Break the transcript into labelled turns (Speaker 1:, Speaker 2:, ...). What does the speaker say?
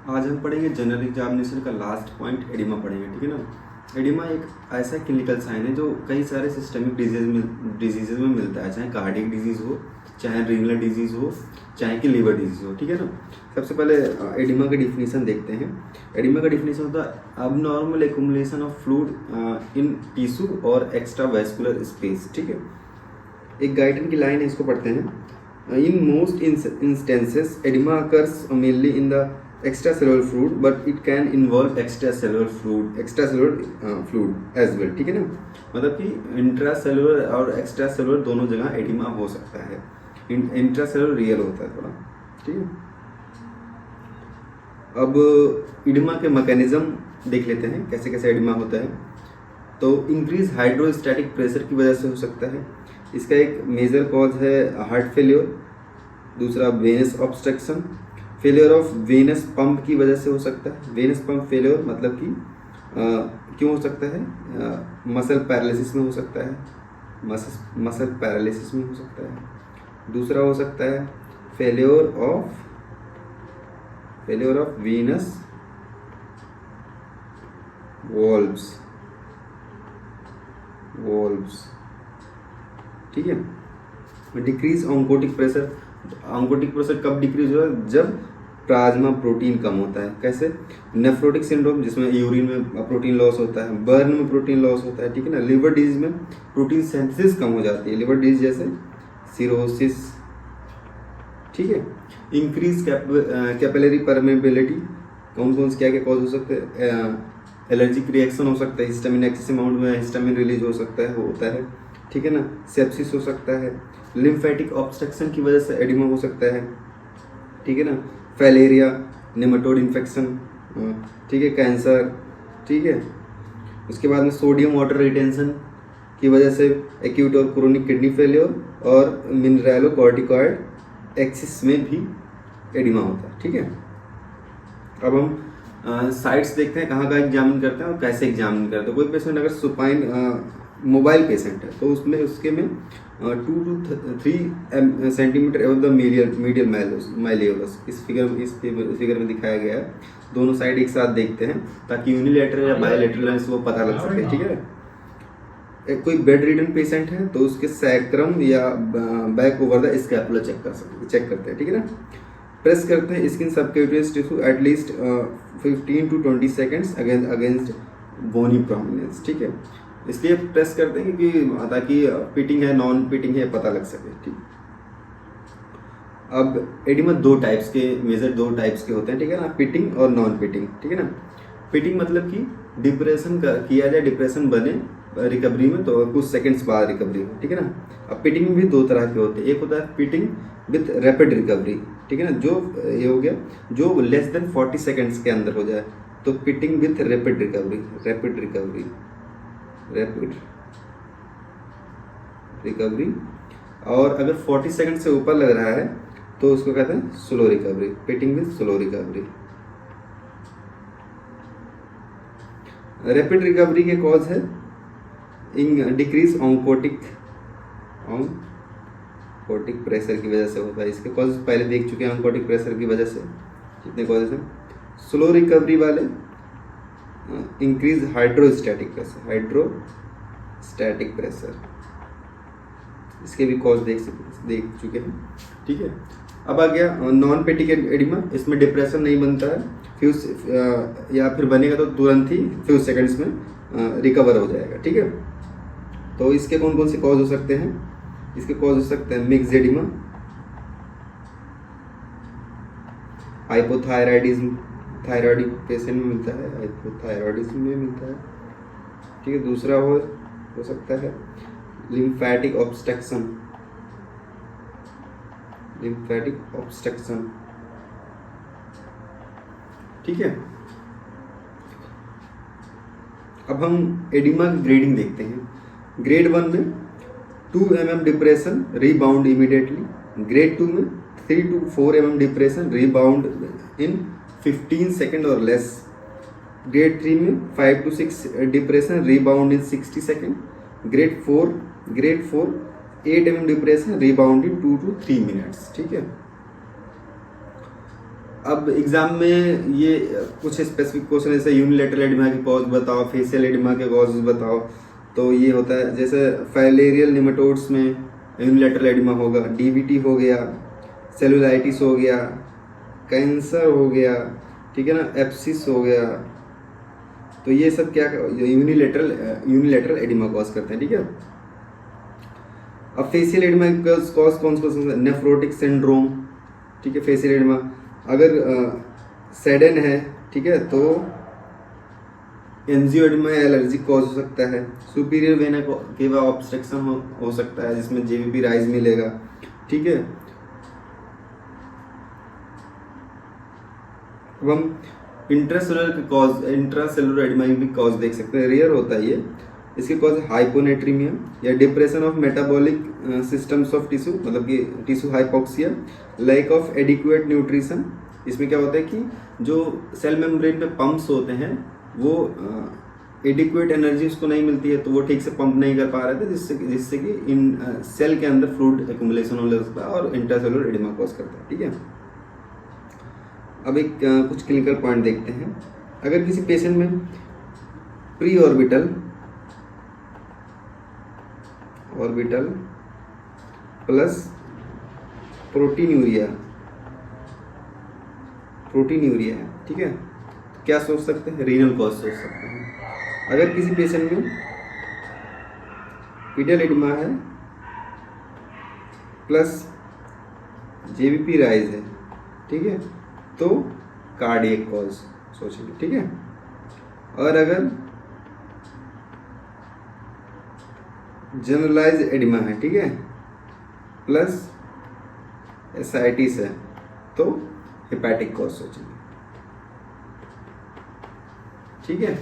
Speaker 1: आज हम पढ़ेंगे जनरल एग्जामिनेशन का लास्ट पॉइंट एडिमा पढ़ेंगे, ठीक है ना। एडिमा एक ऐसा क्लिनिकल साइन है जो कई सारे सिस्टमिक डिजीज़ में मिलता है, चाहे कार्डियक डिजीज़ हो, चाहे रीनल डिजीज़ हो, चाहे कि लीवर डिजीज़ हो, ठीक है ना। सबसे पहले एडिमा का डिफिनीशन देखते हैं। एडिमा का डिफिनीशन होता है abnormal accumulation of fluid in tissue और एक्स्ट्रा वैस्कुलर स्पेस, ठीक है। एक गाइडन की लाइन है, इसको पढ़ते हैं। In most instances oedema occurs mainly in the extracellular fluid but it can involve extracellular fluid as well, ठीक है ना। मतलब कि इंट्रासेलुलर और एक्स्ट्रासेलुलर दोनों जगह एडिमा हो सकता है। इंट्रासेलुलर रियल होता है थोड़ा, ठीक है। अब एडिमा के मैकेनिज्म देख लेते हैं, कैसे कैसे एडिमा होता है। तो इंक्रीज हाइड्रोस्टैटिक प्रेशर की वजह से हो सकता है। इसका एक मेजर कॉज है हार्ट फेलियर, दूसरा venous obstruction, failure of venous pump की वजह से हो सकता है। वेनस पंप फेलियर मतलब कि क्यों हो सकता है, मसल पैरालिसिस में हो सकता है, मसल पैरालिसिस में हो सकता है। दूसरा हो सकता है फेलियर ऑफ वेनस वॉल्व्स, ठीक है। Decrease oncotic pressure, oncotic pressure कब डिक्रीज होगा, जब प्लाज्मा प्रोटीन कम होता है। कैसे, नेफ्रोटिक सिंड्रोम जिसमें यूरिन में प्रोटीन लॉस होता है, बर्न में प्रोटीन लॉस होता है, ठीक है ना। लिवर डिजीज में प्रोटीन सिंथेसिस कम हो जाती है, लिवर डिजीज जैसे सिरोसिस, ठीक है। इंक्रीज कैपिलरी परमेबिलिटी, कौन कौन से क्या क्या कॉज हो सकते हैं, एलर्जिक रिएक्शन हो सकता है, हिस्टामिन एक्सेस अमाउंट में हिस्टामिन रिलीज हो सकता है, होता है, ठीक है ना। सेप्सिस हो सकता है, लिम्फेटिक ऑब्स्ट्रक्शन की वजह से एडिमा हो सकता है, ठीक है ना। फैलेरिया, नेमाटोड इन्फेक्शन, ठीक है, कैंसर, ठीक है। उसके बाद में सोडियम वाटर रिटेंशन की वजह से एक्यूट और क्रोनिक किडनी फेलियर और मिनरलोकॉर्टिकॉइड एक्सिस में भी एडिमा होता है, ठीक है। अब हम साइट्स देखते हैं कहाँ एग्जामिन करते हैं और कैसे एग्जामिन करते हैं। कोई पेशेंट अगर सुपाइन मोबाइल पेशेंट है तो उसमें उसके में 2 to 3 centimetre above the medial malleolus, इस फिगर में दिखाया गया है। दोनों साइड एक साथ देखते हैं ताकि यूनिलेटरल या बायोलेटरल वो पता लग सके, ठीक है। कोई बेड रिडन पेशेंट है तो उसके सैक्रम या back over the scapula check करते हैं, ठीक है ना। प्रेस करते हैं skin subcutaneous tissue at least 15 to 20 seconds against bony prominence, ठीक है। इसलिए प्रेस करते हैं क्योंकि ताकि पिटिंग है नॉन पिटिंग है पता लग सके, ठीक। अब एडिमा दो टाइप्स के होते हैं, ठीक है ना, पिटिंग और नॉन पिटिंग, ठीक है ना। पिटिंग मतलब कि डिप्रेशन किया जाए, डिप्रेशन बने रिकवरी में तो कुछ सेकंड्स बाद रिकवरी हो, ठीक है ना। अब पिटिंग में भी दो तरह के होते हैं, एक होता है पिटिंग विथ रैपिड रिकवरी, ठीक है ना, जो ये हो गया जो लेस देन 40 सेकेंड्स के अंदर हो जाए तो पिटिंग विथ रैपिड रिकवरी। और अगर 40 सेकंड से ऊपर लग रहा है तो उसको कहते हैं slow recovery, pitting with slow recovery. Rapid recovery के कॉज है डिक्रीज ऑन्कोटिक प्रेशर की वजह से होता है। इसके कॉज पहले देख चुके हैं, ऑन्कोटिक प्रेशर की वजह से कितने कॉजेस हैं। स्लो रिकवरी वाले इंक्रीज हाइड्रोस्टैटिक प्रेशर, इसके भी कॉज देख चुके हैं, ठीक है। अब आ गया नॉन पेटिक एडिमा, इसमें डिप्रेशन नहीं बनता है, या फिर बनेगा तो तुरंत ही फ्यू सेकंड्स में रिकवर हो जाएगा, ठीक है। तो इसके कौन कौन से कॉज हो सकते हैं, इसके कॉज हो सकते हैं mixed oedema, hypothyroidism, thyroid patient में मिलता है, हाइपोथायराइडिज्म में मिलता है, ठीक है। दूसरा हो सकता है लिम्फेटिक ऑब्स्ट्रक्शन, ठीक है। अब हम एडिमा की ग्रेडिंग देखते हैं। ग्रेड 1 में 2 mm depression rebound immediately, grade 2 में 3 to 4 mm depression rebound in 15 second और लेस, ग्रेड 3 में 5 to 6 depression rebound in 60 second, grade 4 8 mm depression rebound in 2 to 3 minutes, ठीक है। अब एग्जाम में ये कुछ स्पेसिफिक क्वेश्चन जैसे यूनिलेटरल एडिमा के कॉज बताओ, फेशियल एडिमा के कॉज बताओ, तो ये होता है जैसे फाइलेरियल निमेटोड्स में यूनिलेटरल एडिमा होगा, डीवीटी हो गया, सेलुलाइटिस हो गया, कैंसर हो गया, ठीक है ना, एप्सिस हो गया, तो ये सब क्या यूनिलेटरल एडिमा कॉज करते हैं, ठीक है। अब फेशियल एडिमा कॉज कौन सा है, नेफ्रोटिक सिंड्रोम, ठीक है। फेशियल एडिमा अगर सडन है, ठीक है, तो एंजियोएडिमा एलर्जी कॉज हो सकता है, सुपीरियर वेना केवा ऑब्स्ट्रक्शन हो सकता है जिसमें जेवीपी राइज मिलेगा, ठीक है। अब हम इंट्रासेलुलर एडिमा भी कॉज देख सकते हैं, रेयर होता है ये। इसके कॉज हाइपोनेट्रीमिया या depression of metabolic systems of tissue, मतलब कि tissue hypoxia, lack of adequate nutrition. इसमें क्या होता है कि जो सेल मेम्ब्रेन पे पंप्स होते हैं वो एडिक्वेट एनर्जी उसको नहीं मिलती है, तो वो ठीक से पंप नहीं कर पा रहे थे, जिससे कि इन सेल के अंदर फ्लूइड एक्युमुलेशन हो लगता है और इंट्रासेलुलर एडिमा कॉज करता है, ठीक है। अब एक कुछ क्लिनिकल पॉइंट देखते हैं। अगर किसी पेशेंट में प्री ऑर्बिटल प्लस प्रोटीनूरिया है, ठीक है, क्या सोच सकते हैं, रीनल कॉज सोच सकते हैं। अगर किसी पेशेंट में पीडल एडिमा है प्लस जेवीपी राइज है, ठीक है, तो कार्डियक कॉज सोचेंगे, ठीक है। और अगर जनरलाइज एडिमा है, ठीक है, प्लस एसाइटिस है, तो हेपेटिक कॉज सोचेंगे, ठीक है।